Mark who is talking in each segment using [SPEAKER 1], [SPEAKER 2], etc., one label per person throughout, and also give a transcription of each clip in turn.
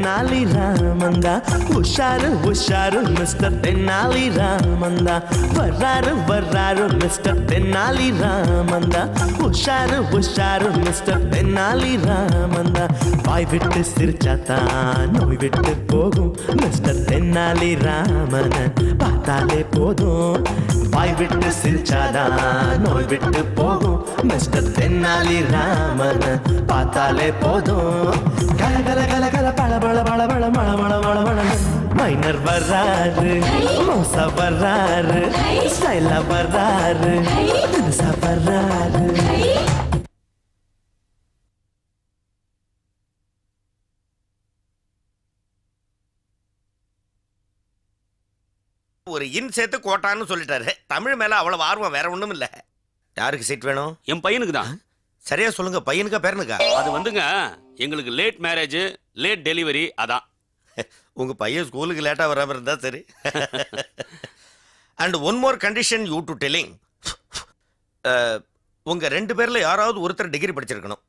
[SPEAKER 1] தென்னாலி ராமந்தா உஷாரு உஷாரு மிஸ்டர் தென்னாலி ராமந்தா வர்றாரு வர்றாரு மிஸ்டர் தென்னாலி ராமந்தா உஷாரு உஷாரு மிஸ்டர் தென்னாலி ராமந்தா வாய் விட்டு சிரிச்சாத்தான் நோய் விட்டு போகும் மிஸ்டர் தென்னாலி ராமன பார்த்தாலே போதும் வாய் விட்டு சிரிச்சாதான் நோய் விட்டு போகும் மிஸ்டர் தென்னாலி ராமன பார்த்தாலே போதும் கல கல கல கல பள பள பள பள மள மள மள மள மைனர் வர்றாரு மோசா வர்றாரு ஸ்டைலா வர்றாரு தினுசா வர்றாரு
[SPEAKER 2] ஒரு இன் சேர்த்து கோட்டான்னு சொல்லிட்டாரு. தமிழ் மேல அவ்வளவு ஆர்வம் வேற ஒண்ணும் இல்ல. யாருக்கு சீட் வேணும்?
[SPEAKER 3] என் பையனுக்கு தான்.
[SPEAKER 2] சரியா சொல்லுங்க, பையனுக்கா பேரனுக்கா?
[SPEAKER 3] அது வந்துங்க எங்களுக்கு லேட் மேரேஜ் லேட் டெலிவரி அதான்.
[SPEAKER 2] உங்க பையன் ஸ்கூலுக்கு லேட்டா வராம இருந்தா சரி. And one more condition you to telling. உங்க ரெண்டு பேர்ல யாராவது ஒருத்தர் டிகிரி படிச்சிருக்கணும்.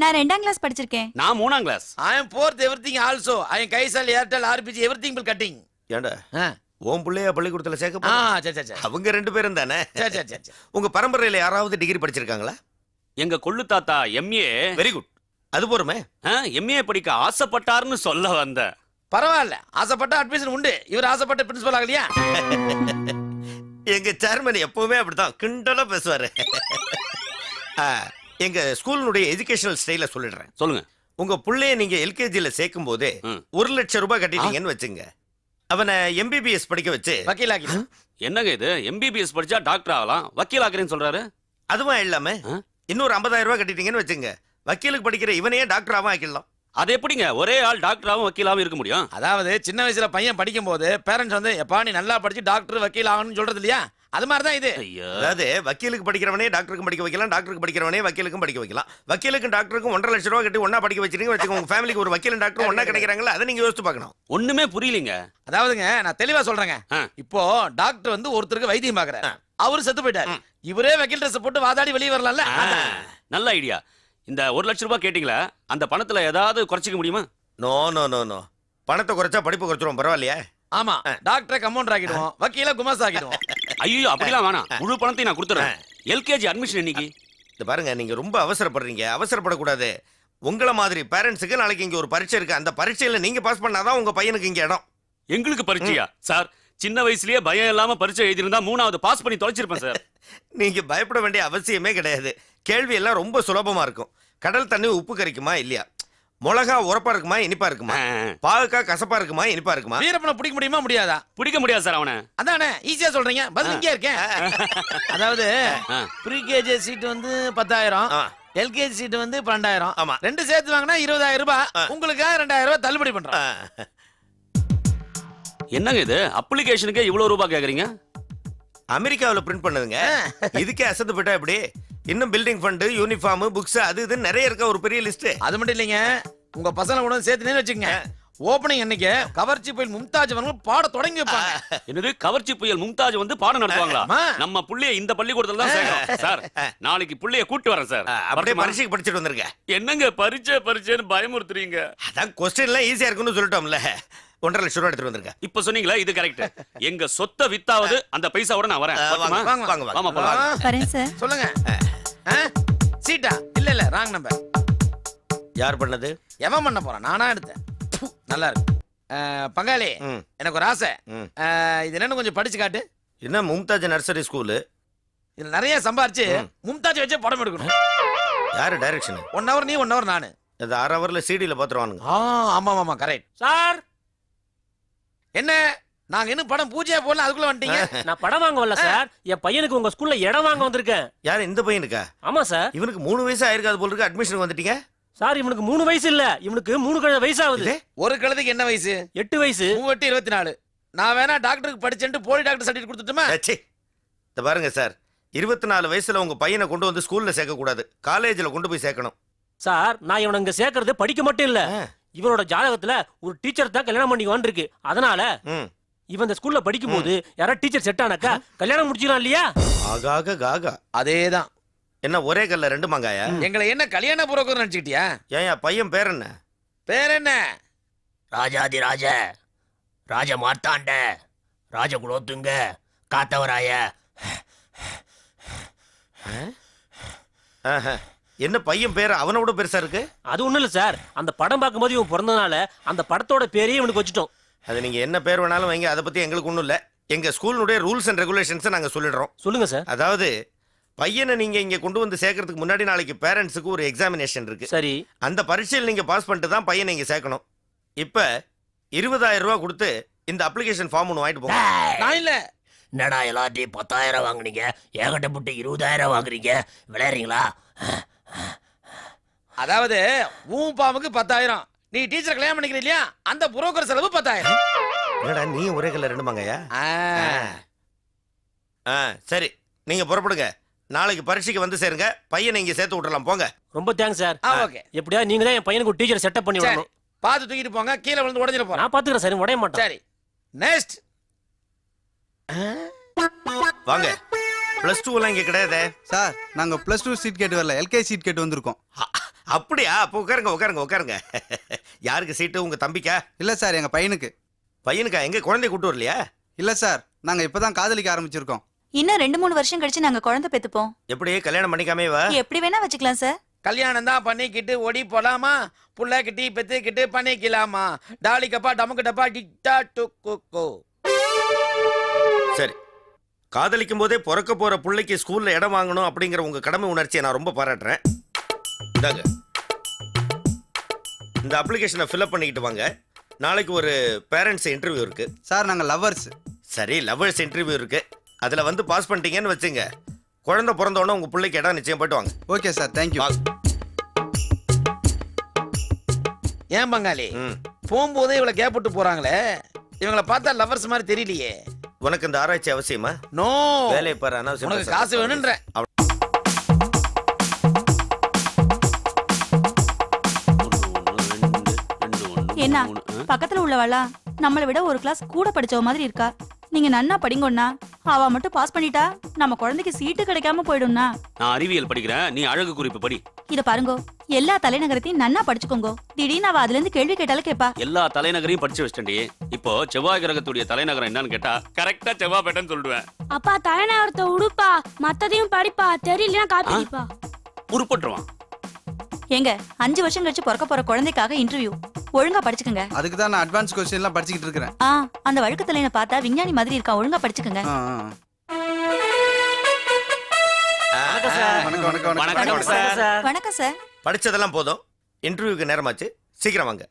[SPEAKER 4] நான் 2ஆம் கிளாஸ் படிச்சிருக்கேன்.
[SPEAKER 3] நான் 3ஆம் class.
[SPEAKER 5] I am fourth everything also. I am Kaisal Airtel RPG everything will cutting.
[SPEAKER 2] ஏண்டா ஓம் பிள்ளையா பள்ளிக்கூடத்துல சேர்க்க
[SPEAKER 5] சரி
[SPEAKER 2] அவங்க ரெண்டு பேரும் தானே.
[SPEAKER 5] சரி
[SPEAKER 2] உங்க பரம்பரையில யாராவது டிகிரி படிச்சிருக்காங்களா?
[SPEAKER 3] எங்க கொள்ளு தாத்தா எம்ஏ.
[SPEAKER 2] Very good. அது போறமே.
[SPEAKER 3] எம்ஏ படிக்க ஆசைப்பட்டாருன்னு சொல்ல வந்த.
[SPEAKER 5] பரவாயில்ல, ஆசைப்பட்ட அட்மிஷன் உண்டு. இவர் ஆசைப்பட்ட பிரின்சிபல் ஆகலையா?
[SPEAKER 2] எங்க சேர்மன் எப்பவுமே அப்படித்தான் கிண்டலா பேசுவாரு. எங்க ஸ்கூலினுடைய எஜுகேஷனல் ஸ்டைல சொல்லிடுறேன்.
[SPEAKER 3] சொல்லுங்க.
[SPEAKER 2] உங்க புள்ளைய நீங்க எல்கேஜில சேர்க்கும் போதே 1 லட்சம் ரூபாய் கட்டிட்டீங்கன்னு வச்சுங்க. அவனை எம்பிபிஎஸ் படிக்க வச்சு
[SPEAKER 5] வக்கீல் ஆகி.
[SPEAKER 3] என்னங்க இது, எம்பிபிஎஸ் படிச்சா டாக்டர் ஆகலாம், வக்கீல் ஆகிறேன்னு சொல்றாரு.
[SPEAKER 2] அதுவும் இல்லாம இன்னொரு 50,000 ரூபாய் கட்டிட்டீங்கன்னு வச்சுங்க, வக்கீலுக்கு படிக்கிற இவனையே டாக்டராவும் ஆக்கிடலாம்.
[SPEAKER 3] அது எப்படிங்க ஒரே ஆள் டாக்டராகவும் வக்கீலாவும் இருக்க முடியும்?
[SPEAKER 5] அதாவது சின்ன வயசுல பையன் படிக்கும் போது பேரண்ட்ஸ் வந்து எப்பா நீ நல்லா படிச்சு டாக்டர் வக்கீல் ஆகணும்னு சொல்றது இல்லையா? அது மாதிரி தான் இது.
[SPEAKER 2] அதாவது வக்கீலுக்கு படிக்கிறவனே டாக்டருக்கு படிக்க வைக்கலாம், டாக்டருக்கு படிக்கிறவனே வக்கீலுக்கும் படிக்க வைக்கலாம். வக்கீலுக்கும் டாக்டருக்கும் 1.5 லட்சம் ரூபாய் கட்டி ஒன்னா படிக்க வச்சிருக்கீங்க வச்சுக்கோங்க. உங்க ஃபேமிலிக்கு ஒரு வக்கீலும் டாக்டரும் ஒன்னா கிடைக்கிறாங்களா? அதை நீங்க யோசிச்சு பார்க்கணும்.
[SPEAKER 3] ஒண்ணுமே புரியலங்க.
[SPEAKER 5] அதாவதுங்க நான் தெளிவா சொல்றேங்க. இப்போ டாக்டர் வந்து ஒருத்தருக்கு வைத்தியம் பாக்குறாரு, அவரு செத்து போயிட்டாரு. இவரே வக்கீல் ட்ரெஸ் போட்டு வாதாடி வெளியே வரலாம்ல.
[SPEAKER 3] நல்ல ஐடியா. இந்த 1 லட்சம் ரூபாய் கேட்டீங்களா, அந்த பணத்துல ஏதாவது குறைச்சிக்க முடியுமா?
[SPEAKER 2] நோ நோ நோ நோ, பணத்தை குறைச்சா படிப்பு குறைச்சிரும். பரவாயில்லையா?
[SPEAKER 5] ஆமா, டாக்டரை கம்பவுண்டர் ஆக்கிடுவோம், வக்கீல குமாஸ் ஆக்கிடுவோம்.
[SPEAKER 3] ஐயோ அப்படிலாம் வேணாம், முழு பணத்தையும் நான் கொடுத்துறேன். எல்கேஜி அட்மிஷன் இன்னைக்கு.
[SPEAKER 2] இது பாருங்க, நீங்க ரொம்ப அவசரப்படுறீங்க. அவசரப்படக்கூடாது. உங்கள மாதிரி பேரண்ட்ஸுக்கு நாளைக்கு இங்க ஒரு பரீட்சை இருக்கு. அந்த பரீட்சையில நீங்க பாஸ் பண்ணாதான் உங்க பையனுக்கு இங்க இடம்.
[SPEAKER 3] எங்களுக்கு பரீட்சையா சார்? சின்ன வயசுலயே பயம் இல்லாம பரீட்சை எழுதிருந்தா 3வது பாஸ் பண்ணி தொலைச்சிருப்பேன் சார்.
[SPEAKER 2] நீங்க பயப்பட வேண்டிய அவசியமே கிடையாது. கேள்வி எல்லாம் ரொம்ப சுலபமா இருக்கும். கடல் தண்ணி உப்பு கரிக்குமா இல்லையா? மிளகா உரப்பா இருக்குமா இனிப்பா இருக்குமா? பாகக்காய் கசப்பா இருக்குமா இனிப்பா இருக்குமா?
[SPEAKER 5] வீரப்பனை பிடிக்க முடியுமா முடியாதா?
[SPEAKER 3] பிடிக்க முடியாது சார் அவனை.
[SPEAKER 5] அதானே ஈஸியா சொல்றீங்க, பதில் இங்கே இருக்கேன். அதாவது ப்ரீகேஜி சீட் வந்து 10,000, எல்கேஜி சீட் வந்து 12,000.
[SPEAKER 2] ஆமா,
[SPEAKER 5] ரெண்டு சேர்த்து வாங்கினா 20,000 ரூபாய். உங்களுக்கு 2,000 ரூபாய் தள்ளுபடி பண்றோம்.
[SPEAKER 3] என்னங்க இது, அப்ளிகேஷனுக்கே இவ்வளவு ரூபாய் கேக்குறீங்க?
[SPEAKER 2] அமெரிக்காவில் பிரிண்ட் பண்ணதுங்க. இதுக்கே அசந்து போயிட்டா எப்படி? இன்னும் பில்டிங் ஃபண்ட், யூனிஃபார்ம், புக்ஸ் அது இது நிறைய இருக்க ஒரு பெரிய லிஸ்ட்.
[SPEAKER 5] அது மட்டும் இல்லைங்க, உங்க பசங்க கூட சேர்த்துனே வச்சுக்கங்க. ஓபனிங் அன்னைக்கு கவர்ச்சி புயல் மும்தாஜ் அவர்கள் பாட தொடங்கி வைப்பாங்க.
[SPEAKER 3] என்னது கவர்ச்சி புயல் மும்தாஜ் வந்து பாடம் நடத்துவாங்களா? நம்ம புள்ளைய இந்த பள்ளிக்கூடத்துல தான் சேர்க்கணும் சார். நாளைக்கு புள்ளைய கூட்டி வரேன் சார்.
[SPEAKER 2] அப்படியே பரீட்சைக்கு படிச்சிட்டு வந்துருங்க.
[SPEAKER 3] என்னங்க பரீட்சைன்னு பயமுறுத்துறீங்க?
[SPEAKER 2] அதான் கொஸ்டின் எல்லாம் ஈஸியா இருக்குன்னு சொல்லிட்டோம்ல. 1.5 லட்சம் ரூபாய் எடுத்துட்டு வந்துருங்க.
[SPEAKER 3] இப்ப சொன்னீங்களா, இது கரெக்ட். எங்க சொத்தை வித்தாவது அந்த பைசாவோட நான் வரேன்.
[SPEAKER 4] வரேன் சார்.
[SPEAKER 5] சொல்லுங்க. சீட்டா? இல்ல ராங் நம்பர்.
[SPEAKER 2] யார் பண்ணது?
[SPEAKER 5] எவன் பண்ண போறான்? நானா எடுத்தேன். நல்லா இருக்கு. பங்காளி, எனக்கு ஒரு ஆசை. இது என்னன்னு கொஞ்சம் படிச்சு காட்டு.
[SPEAKER 2] என்ன மும்தாஜ் நர்சரி ஸ்கூலு?
[SPEAKER 5] இதுல நிறைய சம்பாரிச்சு மும்தாஜ் வச்சே படம் எடுக்கணும்.
[SPEAKER 2] யாரு டைரக்ஷன்?
[SPEAKER 5] 1 hour நீ 1 hour நானு.
[SPEAKER 2] அது 1/2 hourல சிடில பாத்துருவானுங்க.
[SPEAKER 5] ஆமா ஆமா கரெக்ட்.
[SPEAKER 6] சார்
[SPEAKER 5] என்ன நாங்க இன்னும் படம் பூஜையா போடல, அதுக்குள்ள வந்துட்டீங்க.
[SPEAKER 6] நான் படம் வாங்க வரல சார், என் பையனுக்கு உங்க ஸ்கூல்ல இடம் வாங்க வந்திருக்கேன்.
[SPEAKER 2] யார் இந்த பையனுக்கா?
[SPEAKER 6] ஆமா சார்.
[SPEAKER 2] இவனுக்கு 3 வயசு ஆயிருக்காது போல இருக்கு. அட்மிஷன் வந்துட்டீங்க
[SPEAKER 6] சார். இவனுக்கு 3 வயசு இல்ல, இவனுக்கு 3 வயசு ஆகுது.
[SPEAKER 5] ஒரு கழுதைக்கு என்ன வயசு?
[SPEAKER 6] 8 வயசு.
[SPEAKER 5] 3 24. நான் வேணா டாக்டருக்கு படிச்சேன்ட்டு போலி டாக்டர் சர்டிஃபிகேட் கொடுத்துட்டுமா?
[SPEAKER 2] இந்த பாருங்க சார், 24 வயசுல உங்க பையனை கொண்டு வந்து ஸ்கூல்ல சேர்க்க கூடாது, காலேஜ்ல கொண்டு போய் சேர்க்கணும்.
[SPEAKER 6] சார் நான் இவனை இங்க சேர்க்கறது படிக்க மட்டும் இல்ல, இவனோட ஜாதகத்துல ஒரு டீச்சர் தான் கல்யாணம் பண்ணி வந்திருக்கு. அதனால இவன் இந்த ஸ்கூல்ல படிக்கும் போது யாராவது டீச்சர் செட் ஆனாக்கா கல்யாணம் முடிச்சிடலாம் இல்லையா?
[SPEAKER 2] ஆகாக காகா.
[SPEAKER 5] அதேதான்.
[SPEAKER 2] என்ன ஒரே கல்ல 2 மாங்காயா?
[SPEAKER 5] எங்களை என்ன கல்யாண புரோக்கர் நினைச்சுக்கிட்டியா?
[SPEAKER 2] ஏன் பையன் பேர் என்ன?
[SPEAKER 5] பேர் என்ன?
[SPEAKER 7] ராஜாதி ராஜ ராஜ மார்த்தாண்ட ராஜ குலோத்துங்க காத்தவராய.
[SPEAKER 2] என்ன பையன் பேர் அவனோட பெருசா இருக்கு?
[SPEAKER 6] அது ஒண்ணும் இல்ல சார், அந்த படம் பார்க்கும்போது இவன் பிறந்தனால அந்த படத்தோட பேரையே இவனுக்கு வச்சுட்டோம்.
[SPEAKER 2] அது நீங்க என்ன பேர் வேணாலும் வைங்க, அதை பத்தி எங்களுக்கு ஒண்ணும் இல்ல. எங்க ஸ்கூலுடைய ரூல்ஸ் அண்ட் ரெகுலேஷன்ஸ் நாங்க சொல்லிடுறோம்.
[SPEAKER 6] சொல்லுங்க சார்.
[SPEAKER 2] அதாவது பையனை நீங்க இங்க கொண்டு வந்து சேர்க்கறதுக்கு முன்னாடி நாளைக்கு பேரண்ட்ஸுக்கு ஒரு எக்ஸாமினேஷன் இருக்கு.
[SPEAKER 6] சரி.
[SPEAKER 2] அந்த பரீட்சையில் நீங்க பாஸ் பண்ணிட்டு தான் பையனை இங்க சேர்க்கணும். இப்ப 20,000 ரூபாய் கொடுத்து இந்த அப்ளிகேஷன் ஃபார்ம் ஒன்று வாங்கிட்டு போங்க.
[SPEAKER 5] நான் இல்ல.
[SPEAKER 7] என்னடா எல்லாத்தையும் 10,000 வாங்குனீங்க, ஏகட்ட போட்டு 20,000 வாங்குறீங்க, விளையாடுறீங்களா?
[SPEAKER 5] அதாவது உன் பாமுக்கு 10,000, நீ டீச்சர் கல்யாணம் பண்ணிக்கிற இல்லையா, அந்த புரோக்கர் செலவு 10,000.
[SPEAKER 2] என்னடா நீ ஒரே கல்ல ரெண்டு மாங்கயா? சரி, நீங்க புறப்படுங்க. நாளைக்கு பரீட்சைக்கு வந்து சேருங்க. பையனை இங்க சேர்த்து விட்டுறலாம், போங்க.
[SPEAKER 6] ரொம்ப தேங்க்ஸ் சார்.
[SPEAKER 5] ஓகே.
[SPEAKER 6] எப்படியா நீங்க தான் என் பையனுக்கு ஒரு டீச்சர் செட்டப் பண்ணி விடணும்.
[SPEAKER 5] பாத்து தூக்கிட்டு போங்க, கீழே விழுந்து உடைஞ்சிர போறேன்.
[SPEAKER 6] நான் பாத்துக்கிறேன் சார், உடைய மாட்டேன்.
[SPEAKER 5] சரி, நெக்ஸ்ட்.
[SPEAKER 2] வாங்க. +2 எல்லாம் இங்க கிடையாது
[SPEAKER 8] சார். நாங்க +2 சீட் கேட்டு வரல, எல்கேஜி சீட் கேட்டு வந்திருக்கோம்.
[SPEAKER 2] அப்படியா? அப்போ உட்காருங்க உட்காருங்க உட்காருங்க. யாருக்கு சீட்டு? உங்க தம்பிக்கா?
[SPEAKER 8] இல்ல சார், எங்க பையனுக்கு.
[SPEAKER 2] பையனுக்கா? எங்க குழந்தை கூட்டு வரலையா?
[SPEAKER 8] இல்ல சார், நாங்க இப்பதான் காதலிக்க ஆரம்பிச்சிருக்கோம்.
[SPEAKER 4] இன்னும் 2-3 வருஷம் கழிச்சு நாங்க குழந்தை பெத்துப்போம்.
[SPEAKER 2] எப்படி கல்யாணம் பண்ணிக்காமே வா?
[SPEAKER 4] எப்படி வேணா வச்சுக்கலாம் சார்.
[SPEAKER 5] கல்யாணம் தான் பண்ணிக்கிட்டு ஓடி போலாமா, புள்ள கிட்டி பெத்துக்கிட்டு பண்ணிக்கலாமா, டாலி கப்பா டமுக்கு டப்பா டிக்டா டுக்கு.
[SPEAKER 2] சரி, காதலிக்கும் போதே பிறக்க போற பிள்ளைக்கு ஸ்கூல்ல இடம் வாங்கணும் அப்படிங்கிற உங்க கடமை உணர்ச்சியை நான் ரொம்ப பாராட்டுறேன். இந்தாங்க, இந்த அப்ளிகேஷனை ஃபில்அப் பண்ணிக்கிட்டு வாங்க. நாளைக்கு ஒரு பேரண்ட்ஸ் இன்டர்வியூ இருக்கு.
[SPEAKER 8] சார் நாங்க லவ்வர்ஸ்.
[SPEAKER 2] சரி, லவ்வர்ஸ் இன்டர்வியூ இருக்கு. அதுல வந்து பாஸ் பண்ணிட்டீங்கன்னு வச்சுங்க, குழந்தை பிறந்தோடனே உங்க பிள்ளைக்கு இடம் நிச்சயம் போயிட்டு வாங்க.
[SPEAKER 8] Okay sir, thank you.
[SPEAKER 5] ஏன் பங்காளி போகும்போதே இவளை கேப்பட்டு போறாங்களே, இவங்களை பார்த்தா லவர்ஸ் மாதிரி தெரியலையே.
[SPEAKER 2] உனக்கு இந்த ஆராய்ச்சி அவசியமா?
[SPEAKER 5] நோ,
[SPEAKER 2] வேலையை பாரு.
[SPEAKER 5] உனக்கு காசு வேணுன்ற.
[SPEAKER 4] என்ன பக்கத்துல உள்ளவளா நம்மளை விட ஒரு கிளாஸ் கூட படிச்சவ மாதிரி இருக்கா. நீங்க நன்னா படிங்கண்ணா, அவ மட்டும் பாஸ் பண்ணிட்டா நம்ம குழந்தைக்கு சீட்டு கிடைக்காம போயிடும்னா.
[SPEAKER 3] நான் அறிவியல் படிக்கிறேன், நீ அழகு குறிப்பு படி.
[SPEAKER 4] இத பாருங்க, எல்லா தலைநகரத்தையும் நன்னா படிச்சுக்கோங்க. திடீர்னு அவ அதுல இருந்து கேள்வி கேட்டாலும் கேப்பா.
[SPEAKER 3] எல்லா தலைநகரையும் படிச்சு வச்சிட்டேன்டி. இப்போ செவ்வாய் கிரகத்துடைய தலைநகரம் என்னன்னு கேட்டா கரெக்டா செவ்வாய்பேட்டைன்னு சொல்லுவேன்.
[SPEAKER 9] அப்பா தலைநகரத்தை உடுப்பா, மத்ததையும் படிப்பா, தெரியலனா காப்பி அடிப்பா.
[SPEAKER 3] உருப்பட்டுருவான்.
[SPEAKER 4] ஏங்க 5 வருஷம் கழிச்சு பிறக்க போற குழந்தைக்காக இன்டர்வியூ, ஒழுங்கா படிச்சுக்கங்க.
[SPEAKER 8] அதுக்கு தான் நான் அட்வான்ஸ் क्वेश्चन எல்லாம் படிச்சிட்டு இருக்கேன்.
[SPEAKER 4] அந்த வழுக்கு தலையனை பார்த்தா விஞ்ஞானி மாதிரி இருக்கா, ஒழுங்கா படிச்சுக்கங்க. வணக்கம் சார்.
[SPEAKER 2] படிச்சதெல்லாம் போதும், இன்டர்வியூக்கு நேரமாச்சு, சீக்கிரம் வாங்க.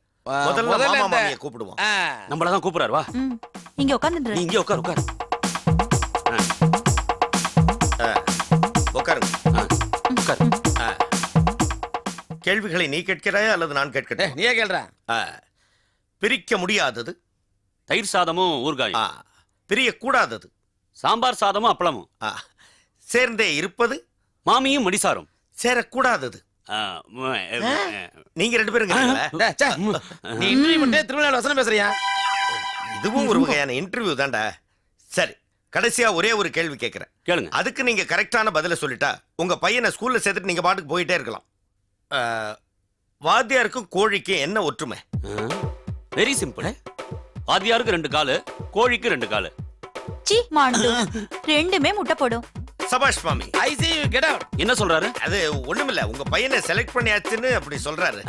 [SPEAKER 2] முதல்ல மாமா மாமியை கூப்பிடுவோம்.
[SPEAKER 3] நம்மள தான் கூப்பிடுறாரு. வா
[SPEAKER 4] இங்க உட்கார்ந்துரு.
[SPEAKER 3] நீ இங்க உட்கார் உட்கார்.
[SPEAKER 2] உட்காருங்க. கேள்விகளை நீ கேட்கிறாயா அல்லது நான் கேட்கிறேன்?
[SPEAKER 5] நீயே கேள்ற.
[SPEAKER 2] பிரிக்க முடியாதது
[SPEAKER 3] தயிர் சாதமும் ஊறுகாயும்.
[SPEAKER 2] பிரியக்கூடாதது
[SPEAKER 3] சாம்பார் சாதமும் அப்பளமும்.
[SPEAKER 2] சேர்ந்தே இருப்பது
[SPEAKER 3] மாமியும் மடிசாரும்.
[SPEAKER 2] சேரக்கூடாதது நீங்க 2 பேரும்.
[SPEAKER 5] நீ இன்டர்வியூ பண்ணி திருவிழா வசனம் பேசுறியா?
[SPEAKER 2] இதுவும் ஒரு வகையான இன்டர்வியூ தான்டா. சரி, கடைசியா ஒரே ஒரு கேள்வி கேட்கிறேன்,
[SPEAKER 3] கேளுங்க.
[SPEAKER 2] அதுக்கு நீங்க கரெக்டான பதில சொல்லிட்டா உங்க பையனை ஸ்கூல்ல சேர்த்துட்டு நீங்க பாட்டுக்கு போயிட்டே இருக்கலாம். வாத்தியாருக்கும் கோழிக்கும் என்ன ஒற்றுமை?
[SPEAKER 3] Very simple. வாத்தியாருக்கு 2 காலு, கோழிக்கு 2 காலு.
[SPEAKER 4] சீ மாண்டு, ரெண்டுமே முட்டை போடும்.
[SPEAKER 2] சபாஷ் மாமி.
[SPEAKER 5] ஐ சீ யூ கெட் அவுட்.
[SPEAKER 3] என்ன சொல்றாரு?
[SPEAKER 2] அது ஒண்ணுமில்ல, உங்க பையனை செலக்ட் பண்ணியாச்சுன்னு அப்படி சொல்றாரு.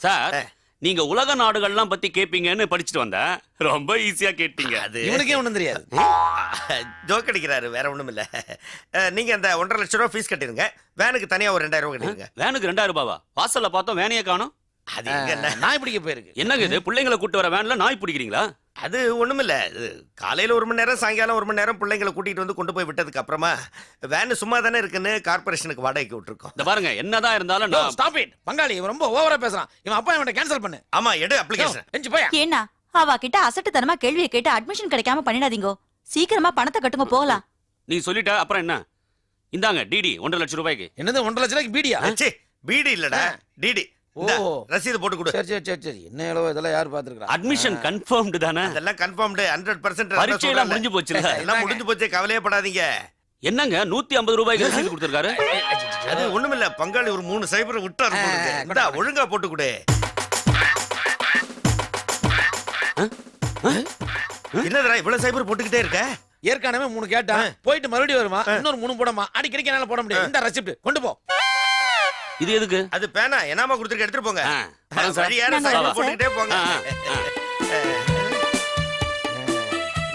[SPEAKER 3] சார், நீங்க உலக நாடுகள்லாம் பத்தி கேப்பீங்கன்னு படிச்சுட்டு வந்தேன். ரொம்ப ஈஸியா கேட்டீங்க.
[SPEAKER 2] அது
[SPEAKER 5] இவனுக்கே ஒண்ணும் தெரியாது.
[SPEAKER 2] ஜோக் அடிக்கிறாரு, வேற ஒண்ணும் இல்ல. நீங்க அந்த 1.5 லட்சம் ரூபாய் ஃபீஸ் கட்டிருங்க. வேனுக்கு தனியா ஒரு 2,000 ரூபாய் கட்டிருங்க.
[SPEAKER 3] வேனுக்கு 2,000 ரூபாவா? வாசல்ல பார்த்தோம், வேனையே காணோம்.
[SPEAKER 2] அது எங்க
[SPEAKER 5] நாய் பிடிக்க போயிருக்கு.
[SPEAKER 3] என்னங்க இது, பிள்ளைங்களை கூட்டு வர வேன்ல நாய் பிடிக்கிறீங்களா?
[SPEAKER 2] அது ஒண்ணுமில்ல, காலையில 1 மணி நேரம், சாயங்காலம் 1 மணி நேரம் பிள்ளைங்களை கூட்டிட்டு வந்து கொண்டு போய் விட்டதுக்கு அப்புறமா வேன் சும்மா தானே இருக்குன்னு கார்பரேஷனுக்கு வாடகைக்கு விட்டுருக்கோம்.
[SPEAKER 3] இந்த பாருங்க, என்னதான் இருந்தாலும்
[SPEAKER 5] ஸ்டாப் இட். பங்காளி இவன் ரொம்ப ஓவரா பேசுறான். இவன் அப்பா இவனை கேன்சல் பண்ணு.
[SPEAKER 2] ஆமா, எடு அப்ளிகேஷன்.
[SPEAKER 5] எஞ்சி போயா.
[SPEAKER 4] ஏன்னா அவ கிட்ட அசட்டுத்தனமா கேள்வியை கேட்டு அட்மிஷன் கிடைக்காம பண்ணிடாதீங்க. சீக்கிரமா பணத்தை கட்டுங்க, போகலாம்.
[SPEAKER 3] நீ சொல்லிட்ட அப்புறம் என்ன? இந்தாங்க டிடி 1.5 லட்சம் ரூபாய்க்கு.
[SPEAKER 5] என்னது 1.5 லட்சம் ரூபாய்க்கு பீடியா?
[SPEAKER 2] சே, பீடி இல்லடா, டிடி. ரசீது போட்டு கொடு.
[SPEAKER 5] சரி சரி சரி. என்ன எவ்வளவு இதெல்லாம் யார் பாத்துக்கறா?
[SPEAKER 3] அட்மிஷன் கன்ஃபர்ம்டு தானே?
[SPEAKER 2] அதெல்லாம் கன்ஃபர்ம்டு 100%.
[SPEAKER 3] பரீட்சை எல்லாம் முடிஞ்சு போச்சுல.
[SPEAKER 2] எல்லாம் முடிஞ்சு போச்சு, கவலையே படாதீங்க.
[SPEAKER 3] என்னங்க 150 ரூபாய்க்கு ரசீது கொடுத்திருக்காரு?
[SPEAKER 2] அது ஒண்ணுமில்ல, பங்காளி ஒரு 3 சைபர் விட்டாரு. ஒழுங்கா போட்டு கொடு. என்னடா இவ்வளவு சைபர் போட்டுக்கிட்டே இருக்க?
[SPEAKER 5] ஏற்கனவே 3 கேட்டான், போயிட்டு மறுபடியும் வருமா, இன்னொரு 3 போடமா, அடிக்கடிக்கு என்னால போட முடியாது. இந்த ரெசிப்ட் கொண்டு போ.
[SPEAKER 3] இது எதுக்கு?
[SPEAKER 2] அது பேனா எனாமா கொடுத்துட்டு எடுத்துட்டு போங்க. வழியார சைபர் போட்டுக்கிட்டே போங்க.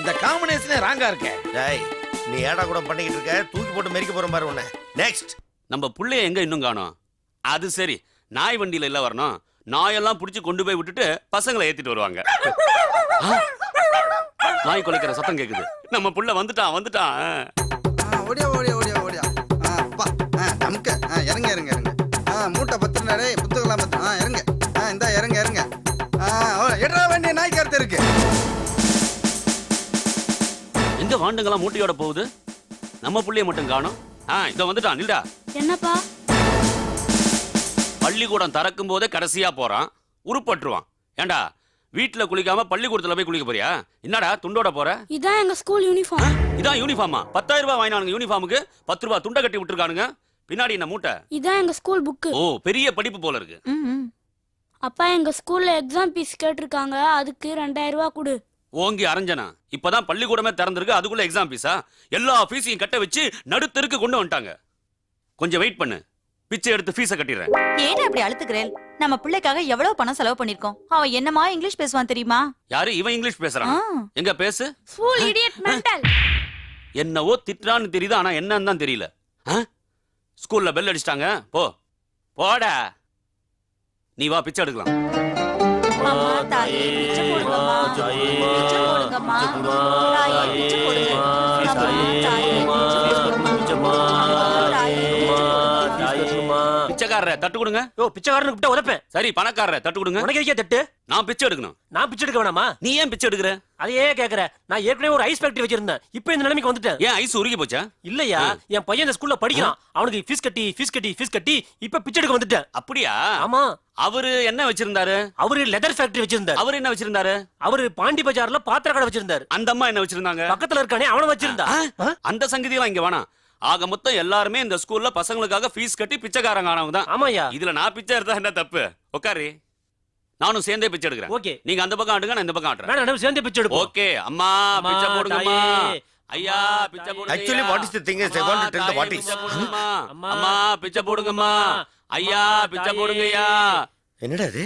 [SPEAKER 5] இந்த காம்பினேஷனே ராங்கா இருக்கே.
[SPEAKER 2] டேய் நீ ஏடா கூட பண்ணிக்கிட்டு இருக்க, தூக்கி போட்டு மெரிக்க போறோம் பாரு உன்னை. நெக்ஸ்ட்.
[SPEAKER 3] நம்ம புள்ளைய எங்க இன்னும் காணோம்? அது சரி, நாய் வண்டியில இல்ல வரணும், நாயெல்லாம் புடிச்சு கொண்டு போய் விட்டுட்டு பசங்களை ஏத்திட்டு வருவாங்க. நாய் குலைக்கிற சத்தம் கேக்குது. நம்ம புள்ள வந்துட்டான்.
[SPEAKER 8] ஓடியா ஓடியா ஓடியா ஓடியா. அப்பா நமக்கு இறங்க இறங்க இறங்க. மூட்டை பத்துனாரே புத்தகலாம் பத்து. இறங்க. இந்தா இறங்க இறங்க. எட்ரா வேண்டிய நாய் கருத்து இருக்கு.
[SPEAKER 3] எங்க வாண்டுங்கலாம் மூட்டையோட போகுது, நம்ம புள்ளைய மட்டும் காணோம். இத வந்துட்டான். நில்டா.
[SPEAKER 9] என்னப்பா?
[SPEAKER 3] பள்ளிக்கூடம் திறக்கும் போதே கடைசியா போறான், உருப்பட்டுருவான். ஏண்டா வீட்டுல குளிக்காம பள்ளிக்கூடத்துல போய் குளிக்க போறியா? என்னடா துண்டோட போற?
[SPEAKER 9] இதான் எங்க ஸ்கூல் யூனிஃபார்ம்.
[SPEAKER 3] இதான் யூனிஃபார்மா? 10,000 ரூபாய் வாங்கினானுங்க யூனிஃபார்முக்கு, 10 ரூபாய் துண்டை கட்டி விட்டுருக்கானுங்க. பின்னாடி என்ன மூட்டை?
[SPEAKER 9] இதான் எங்க ஸ்கூல் புக்கு.
[SPEAKER 3] ஓ பெரிய படிப்பு போல இருக்கு.
[SPEAKER 9] அப்பா எங்க ஸ்கூல்ல எக்ஸாம் ஃபீஸ் கேட்டிருக்காங்க, அதுக்கு 2000 ரூபாய் கொடு.
[SPEAKER 3] ஓங்கி அரஞ்சனா, இப்பதான் பள்ளிக்கூடமே திறந்திருக்கு, அதுக்குள்ள எக்ஸாம் ஃபீஸா? எல்லா ஃபீஸையும் கட்ட வச்சு நடுத்தருக்கு கொண்டு வந்துட்டாங்க. கொஞ்சம் வெயிட் பண்ணு, பிச்சை எடுத்து ஃபீஸை கட்டிடுறேன்.
[SPEAKER 4] ஏன் அப்படி அழுத்துக்கிறேன்? நம்ம பிள்ளைக்காக எவ்வளவு பணம் செலவு பண்ணிருக்கோம். அவன் என்னமா இங்கிலீஷ் பேசுவான் தெரியுமா?
[SPEAKER 3] யாரு இவன் இங்கிலீஷ் பேசுறான்? எங்க பேசு.
[SPEAKER 9] Full idiot mental.
[SPEAKER 3] என்னவோ திட்டுறான்னு தெரியுது, ஆனா என்னன்னு தான் தெரியல. ஸ்கூல்ல பெல் அடிச்சிட்டாங்க, போ போடா. நீ வா பிச்சை எடுக்கலாம்.
[SPEAKER 4] அம்மா தாயே பிச்சை போடுங்கம்மா. பிச்சை போடுங்கம்மா. தாயே பிச்சை போடுங்க. தாயே பிச்சை
[SPEAKER 3] பிச்சைக்காரரை தட்டு கொடுங்க.
[SPEAKER 6] ஓ பிச்சைக்காரனுக்கு விட்டா உதப்பேன்.
[SPEAKER 3] சரி பணக்காரரை தட்டு கொடுங்க.
[SPEAKER 6] உனக்கு எதுக்கே தட்டு?
[SPEAKER 3] நான் பிச்சை எடுக்கணும்.
[SPEAKER 6] நான் பிச்சை எடுக்க வேணாமா?
[SPEAKER 3] நீ ஏன் பிச்சை எடுக்கிற?
[SPEAKER 6] அதையே கேக்குற. நான் ஏற்கனவே ஒரு ஐஸ் ஃபேக்டரி வச்சிருந்தேன், இப்போ இந்த நிலைமைக்கு வந்துட்டேன்.
[SPEAKER 3] ஏன் ஐஸ் உருகி போச்சா?
[SPEAKER 6] இல்லையா, என் பையன் இந்த ஸ்கூல்ல படிக்கிறான், அவனுக்கு ஃபீஸ் கட்டி இப்ப பிச்சை எடுக்க வந்துட்டேன்.
[SPEAKER 3] அப்படியா?
[SPEAKER 6] ஆமா.
[SPEAKER 3] அவரு என்ன வச்சிருந்தாரு?
[SPEAKER 6] அவரு லெதர் ஃபேக்டரி வச்சிருந்தாரு.
[SPEAKER 3] அவரு என்ன வச்சிருந்தாரு?
[SPEAKER 6] அவரு பாண்டி பஜார்ல பாத்திர கடை வச்சிருந்தாரு.
[SPEAKER 3] அந்த அம்மா என்ன வச்சிருந்தாங்க?
[SPEAKER 6] பக்கத்துல இருக்கானே அவன வச்சிருந்தா.
[SPEAKER 3] அந்த சங்கதியெல்லாம் இங்க வேணாம். ஆக மொத்தம் எல்லாருமே இந்த ஸ்கூல்ல பசங்களுக்காக ஃபீஸ் கட்டி பிச்சைக்காரங்க ஆனவங்க தான்.
[SPEAKER 6] ஆமாயா.
[SPEAKER 3] இதுல நான் பிச்சை எடுத்தா என்ன தப்பு? உட்காரு, நானும் சேர்ந்தே பிச்சை எடுக்கிறேன்.
[SPEAKER 6] ஓகே.
[SPEAKER 3] நீங்க அந்த பக்கம் ஆடுங்க, நான் இந்த பக்கம் ஆடுறேன்.
[SPEAKER 6] நான் சேர்ந்தே பிச்சை எடுப்போம்.
[SPEAKER 3] ஓகே. அம்மா பிச்சை போடுங்கம்மா. ஐயா பிச்சை போடுங்க.
[SPEAKER 2] Actually what is the thing is I want to tell the what is.
[SPEAKER 3] அம்மா பிச்சை போடுங்கம்மா. ஐயா பிச்சை போடுங்கய்யா.
[SPEAKER 2] என்னடா இது?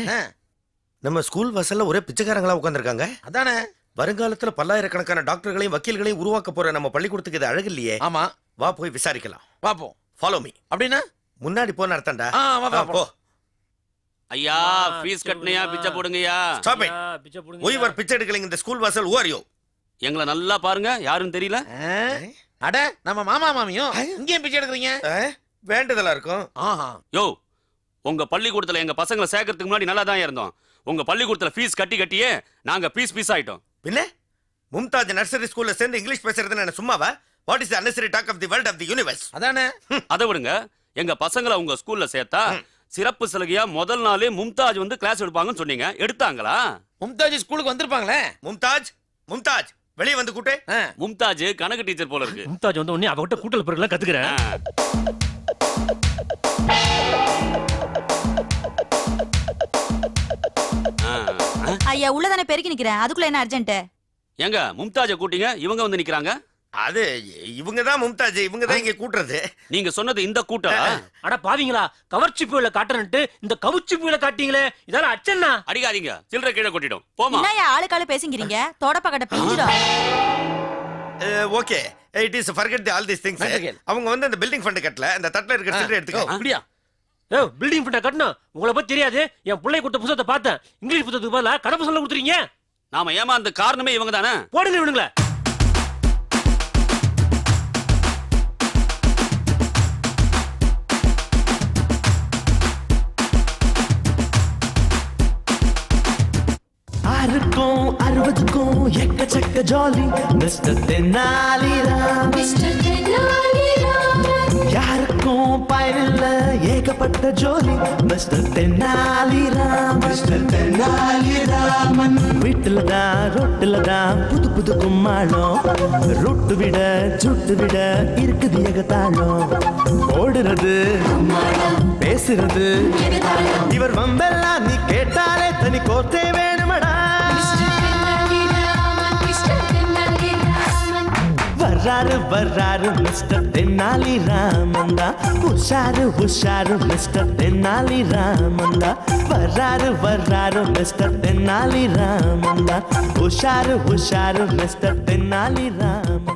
[SPEAKER 2] நம்ம ஸ்கூல் வாசல்ல ஒரே பிச்சைக்காரங்களா உட்கார்ந்திருக்காங்க.
[SPEAKER 5] அதானே.
[SPEAKER 2] வருங்காலத்துல பல்லாயிரக்கணக்கான டாக்டர்களையும் வக்கீல்களையும் உருவாக்க போற நம்ம பள்ளிக்கூடத்துக்கு இது அழகு இல்லையே.
[SPEAKER 5] ஆமா.
[SPEAKER 2] வா போய் விசாரிக்கலாம்.
[SPEAKER 5] பாப்போம்.
[SPEAKER 2] Follow me.
[SPEAKER 5] அப்படினா
[SPEAKER 2] முன்னாடி போன அர்த்தம்டா.
[SPEAKER 5] போ.
[SPEAKER 3] ஐயா ஃபீஸ் கட்டணையா பிச்சை போடுங்கய்யா.
[SPEAKER 2] Stop it. we were பிச்சை எடுக்கலங்க இந்த ஸ்கூல் வாசல். who are you?
[SPEAKER 3] எங்களை நல்லா பாருங்க, யாரும் தெரியல.
[SPEAKER 5] அட நம்ம மாமா மாமியும் இங்கே பிச்சை எடுக்கறீங்க.
[SPEAKER 2] வேண்டதெல்லாம் இருக்கும்.
[SPEAKER 3] யோ உங்க பள்ளிக்கூடத்துல எங்க பசங்களை சேர்க்கறதுக்கு முன்னாடி நல்லா தான் இருந்தோம். உங்க பள்ளிக்கூடத்துல ஃபீஸ் கட்டியே நாங்க பீஸ் ஆயிட்டோம்.
[SPEAKER 2] பின்ன மும்தாஜ் நர்சரி ஸ்கூல்ல சேர்ந்து இங்கிலீஷ் பேசுறது என்ன சும்மாவா? What is the unnecessary talk of the world of the universe?
[SPEAKER 5] அதானே.
[SPEAKER 3] அதை விடுங்க. எங்க பசங்களை உங்க ஸ்கூல்ல சேர்த்தா சிறப்பு சலுகையா முதல் நாளே மும்தாஜ் வந்து கிளாஸ் எடுப்பாங்கன்னு சொன்னீங்க, எடுத்தாங்களா?
[SPEAKER 5] மும்தாஜ் ஸ்கூலுக்கு வந்திருப்பாங்களே.
[SPEAKER 2] மும்தாஜ் வெளிய வந்து கூட்டே.
[SPEAKER 3] மும்தாஜ் கணக்கு டீச்சர் போல இருக்கு.
[SPEAKER 6] மும்தாஜ் வந்து உடனே அவகிட்ட கூட்டல் பிறகுலாம் கத்துக்கிறேன்.
[SPEAKER 4] ஐயா உள்ளதானே பெருக்கி நிக்கிறேன், அதுக்குள்ள என்ன அர்ஜென்ட்?
[SPEAKER 3] எங்க மும்தாஜ கூட்டிங்க, இவங்க வந்து நிக்கிறாங்க.
[SPEAKER 2] அது இவங்க தான் மும்தாஜ், இவங்க தான் இங்க கூட்றது.
[SPEAKER 3] நீங்க சொன்னது இந்த கூட்டம்.
[SPEAKER 6] அட பாவீங்களா, கவர்ச்சி பூவில காட்டறன்ட்டு இந்த கவுச்சி பூவில காட்டிங்களே, இதெல்லாம் அச்சன்னா.
[SPEAKER 3] அடிக்காதீங்க, சில்லறை கீழே கொட்டிடும். போமா.
[SPEAKER 4] என்னயா ஆளுக்கால பேசிக்கிறீங்க? தோடப்பக்கட்ட பிஞ்சிடும்.
[SPEAKER 2] Okay, it is forget all these things. அவங்க வந்து அந்த பில்டிங் ஃபண்ட் கட்டல, அந்த தட்ல இருக்கிற சில்லறை எடுத்துக்கோ.
[SPEAKER 6] அப்படியே ஏ பில்டிங் ஃபண்ட் கட்டணும். உங்களை பத்தி தெரியாது. என் பிள்ளை கொடுத்த புத்தகத்தை பார்த்தேன், இங்கிலீஷ் புத்தகத்துக்கு பதிலா கதை புத்தகம் கொடுத்துறீங்க.
[SPEAKER 3] நாம ஏமாந்த காரணமே இவங்க தானே.
[SPEAKER 6] போடுங்க இவனுங்களே.
[SPEAKER 1] ஆறுக்கும் 60க்கும் எக்கச்சக்க ஜாலி மிஸ்டர் தென்னாலிராம். யாருக்கும் பயனில்ல ஏகப்பட்ட ஜோலி மிஸ்டர் தென்னாலிராம். வீட்டுல தான் ரொட்டுல தான் புது புது கும்மாளம், ரொட்டு விட சுட்டு விட இருக்குது ஏகத்தாளம். ஓடுறது பேசுறது இவர் வம்பெல்லாம் நீ கேட்டாலே தனி கோர்த்தே வேணுமடா. வர்றாரு வர்றாரு மிஸ்டர் தென்னாலி ராமந்தா உஷாரு உஷாரு மிஸ்டர் தென்னாலி ராமந்தா வர்றாரு வர்றாரு மிஸ்டர் தென்னாலி ராமந்தா உஷாரு உஷாரு மிஸ்டர் தென்னாலி ராமந்தா